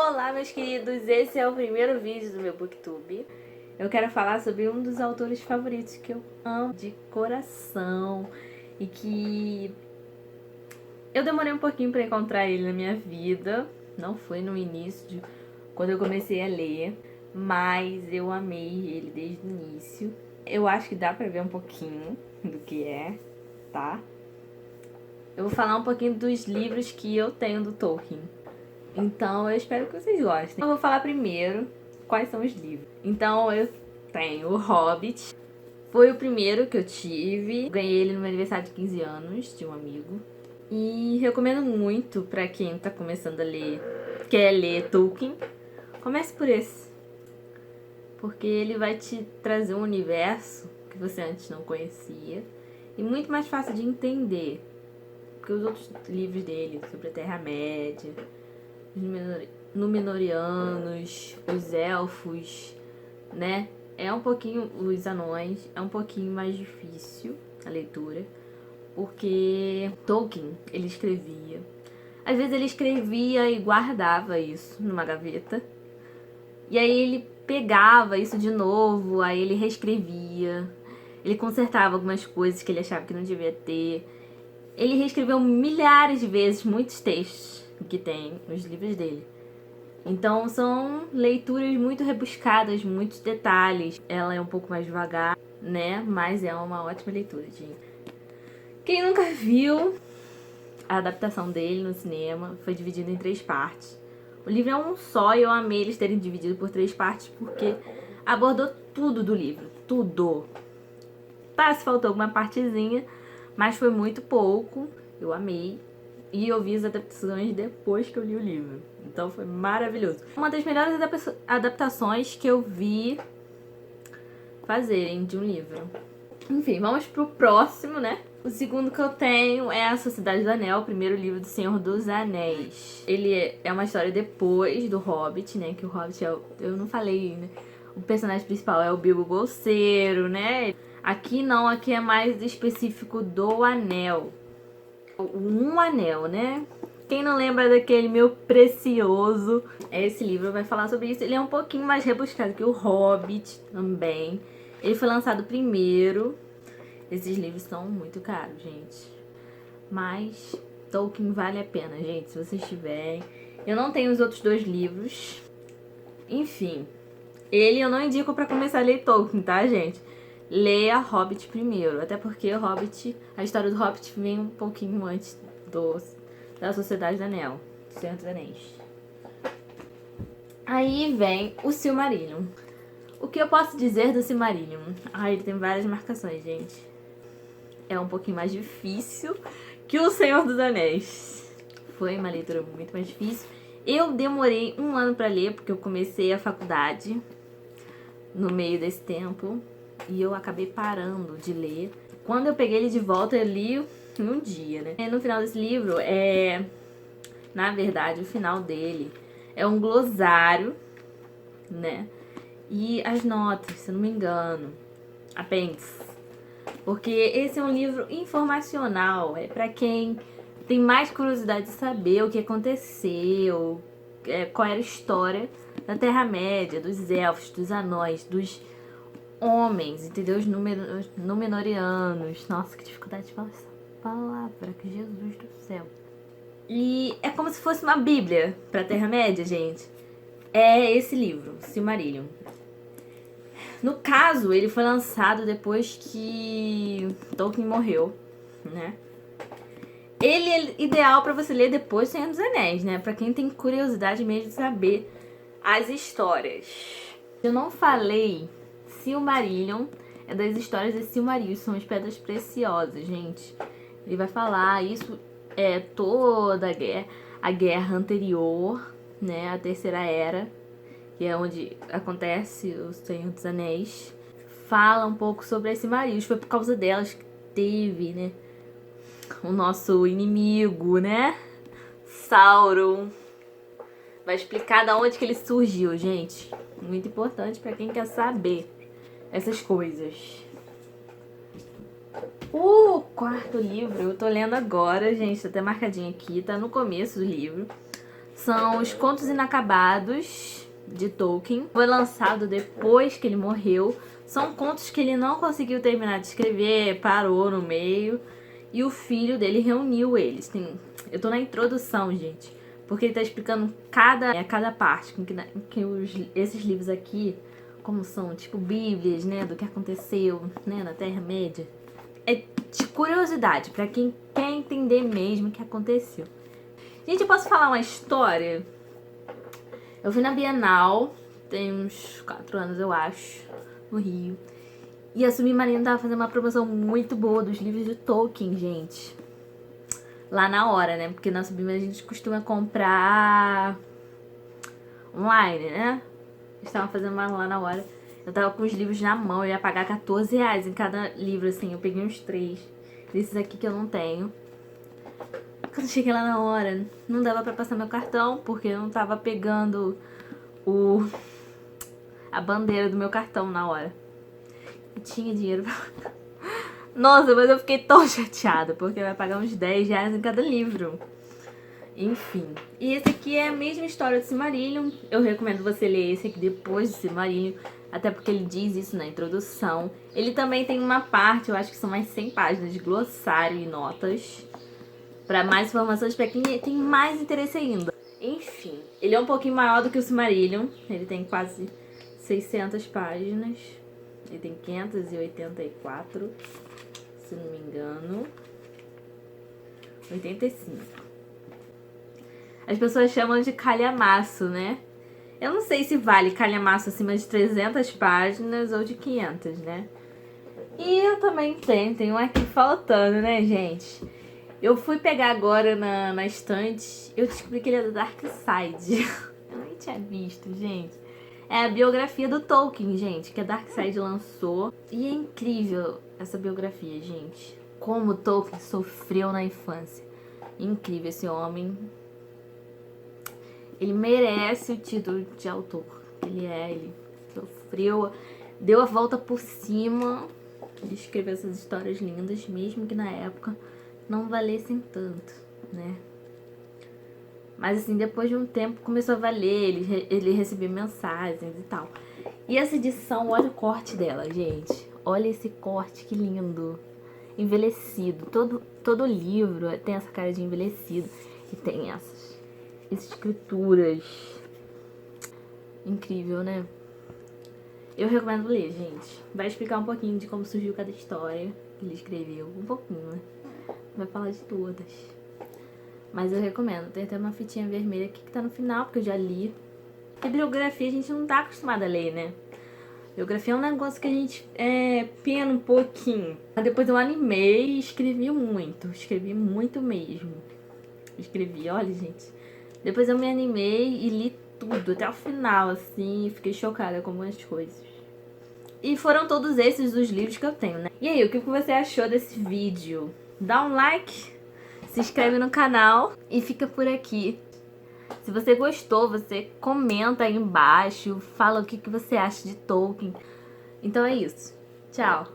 Olá, meus queridos, esse é o primeiro vídeo do meu booktube. Eu quero falar sobre um dos autores favoritos que eu amo de coração e que eu demorei um pouquinho pra encontrar ele na minha vida. Não foi no início, quando eu comecei a ler, mas eu amei ele desde o início. Eu acho que dá pra ver um pouquinho do que é, tá? Eu vou falar um pouquinho dos livros que eu tenho do Tolkien. Então eu espero que vocês gostem. Eu vou falar primeiro quais são os livros. Então eu tenho O Hobbit. Foi o primeiro que eu tive. Ganhei ele no meu aniversário de 15 anos de um amigo. E recomendo muito pra quem tá começando a ler, quer ler Tolkien. Comece por esse. Porque ele vai te trazer um universo que você antes não conhecia. E muito mais fácil de entender. Porque os outros livros dele, sobre a Terra-média, Númenóreanos, os elfos, né? É um pouquinho, os anões, é um pouquinho mais difícil a leitura, porque Tolkien, ele escrevia. Às vezes ele escrevia e guardava isso numa gaveta, e aí ele pegava isso de novo, aí ele reescrevia, ele consertava algumas coisas que ele achava que não devia ter. Ele reescreveu milhares de vezes muitos textos que tem nos livros dele. Então são leituras muito rebuscadas, muitos detalhes. Ela é um pouco mais devagar, né? Mas é uma ótima leitura, gente. Quem nunca viu a adaptação dele no cinema, foi dividido em 3 partes. O livro é um só e eu amei eles terem dividido por 3 partes porque abordou tudo do livro, tudo. Tá, se faltou alguma partezinha, mas foi muito pouco, eu amei. E eu vi as adaptações depois que eu li o livro. Então foi maravilhoso. Uma das melhores adaptações que eu vi fazerem de um livro. Enfim, vamos pro próximo, né? O segundo que eu tenho é A Sociedade do Anel, o primeiro livro do Senhor dos Anéis. Ele é uma história depois do Hobbit, né? Que o Hobbit é eu não falei, né? O personagem principal é o Bilbo Bolseiro, né? Aqui não, aqui é mais específico do Anel. Um Anel, né? Quem não lembra daquele Meu Precioso? Esse livro vai falar sobre isso. Ele é um pouquinho mais rebuscado que o Hobbit também. Ele foi lançado primeiro. Esses livros são muito caros, gente. Mas Tolkien vale a pena, gente, se vocês tiverem. Eu não tenho os outros 2 livros. Enfim, ele eu não indico pra começar a ler Tolkien, tá, gente? Leia Hobbit primeiro, até porque o Hobbit, a história do Hobbit vem um pouquinho antes da Sociedade do Anel, do Senhor dos Anéis. Aí vem o Silmarillion. O que eu posso dizer do Silmarillion? Ele tem várias marcações, gente. É um pouquinho mais difícil que o Senhor dos Anéis. Foi uma leitura muito mais difícil. Eu demorei 1 ano pra ler, porque eu comecei a faculdade no meio desse tempo. E eu acabei parando de ler. Quando eu peguei ele de volta, eu li em um dia, né? No final desse livro, na verdade, o final dele é um glossário, né? E as notas, se eu não me engano, apêndice. Porque esse é um livro informacional, é pra quem tem mais curiosidade de saber o que aconteceu, qual era a história da Terra-média, dos elfos, dos anões, dos homens, entendeu? Os Númenóreanos. Nossa, que dificuldade de falar essa palavra, que Jesus do céu. E é como se fosse uma bíblia pra Terra-média, gente. É esse livro, Silmarillion. No caso, ele foi lançado depois que Tolkien morreu, né? Ele é ideal pra você ler depois do Senhor dos Anéis, né? Pra quem tem curiosidade mesmo de saber as histórias. Eu não falei Silmarillion, é das histórias de Silmarillion, são as pedras preciosas, gente. Ele vai falar, isso é toda a guerra anterior, né, a Terceira Era, que é onde acontece o Senhor dos Anéis. Fala um pouco sobre as Silmarillion, foi por causa delas que teve, né, o nosso inimigo, né, Sauron. Vai explicar de onde que ele surgiu, gente. Muito importante pra quem quer saber essas coisas. O 4º livro eu tô lendo agora, gente, tá até marcadinho aqui, tá no começo do livro. São os Contos Inacabados de Tolkien. Foi lançado depois que ele morreu. São contos que ele não conseguiu terminar de escrever, parou no meio. E o filho dele reuniu eles. Eu tô na introdução, gente, porque ele tá explicando cada parte. Esses livros aqui, como são, tipo, bíblias, né, do que aconteceu, né, na Terra-média. É de curiosidade, pra quem quer entender mesmo o que aconteceu. Gente, eu posso falar uma história? Eu fui na Bienal, tem uns 4 anos, eu acho, no Rio. E a Submarino tava fazendo uma promoção muito boa dos livros de Tolkien, gente. Lá na hora, né? Porque na Submarino a gente costuma comprar online, né? Eles estavam fazendo uma lá na hora. Eu tava com os livros na mão, eu ia pagar R$14 em cada livro, assim. Eu peguei uns 3 desses aqui que eu não tenho. Quando cheguei lá na hora, não dava pra passar meu cartão, porque eu não tava pegando a bandeira do meu cartão na hora. Eu tinha dinheiro pra... Nossa, mas eu fiquei tão chateada, porque vai pagar uns R$10 em cada livro. Enfim. E esse aqui é a mesma história do Silmarillion. Eu recomendo você ler esse aqui depois do Silmarillion, até porque ele diz isso na introdução. Ele também tem uma parte, eu acho que são mais 100 páginas de glossário e notas, para mais informações, para quem tem mais interesse ainda. Enfim, ele é um pouquinho maior do que o Silmarillion. Ele tem quase 600 páginas. Ele tem 584, se não me engano. 85. As pessoas chamam de calhamaço, né? Eu não sei se vale calhamaço acima de 300 páginas ou de 500, né? E eu também tenho aqui faltando, né, gente? Eu fui pegar agora na estante, eu descobri que ele é da Dark Side. Eu nem tinha visto, gente. É a biografia do Tolkien, gente, que a Dark Side lançou. E é incrível essa biografia, gente. Como Tolkien sofreu na infância. Incrível esse homem. Ele merece o título de autor. Ele sofreu, deu a volta por cima de escrever essas histórias lindas, mesmo que na época não valessem tanto, né? Mas assim, depois de um tempo começou a valer, ele recebeu mensagens e tal. E essa edição, olha o corte dela, gente. Olha esse corte, que lindo. Envelhecido. Todo livro tem essa cara de envelhecido. E tem essas escrituras. Incrível, né? Eu recomendo ler, gente. Vai explicar um pouquinho de como surgiu cada história que ele escreveu. Um pouquinho, né? Vai falar de todas. Mas eu recomendo. Tem até uma fitinha vermelha aqui que tá no final, porque eu já li. Porque biografia a gente não tá acostumado a ler, né? Biografia é um negócio que a gente pena um pouquinho. Depois eu animei e escrevi muito. Escrevi muito mesmo. Escrevi, olha, gente. Depois eu me animei e li tudo, até o final, assim. Fiquei chocada com algumas coisas. E foram todos esses os livros que eu tenho, né? E aí, o que você achou desse vídeo? Dá um like, se inscreve no canal e fica por aqui. Se você gostou, você comenta aí embaixo, fala o que você acha de Tolkien. Então é isso. Tchau!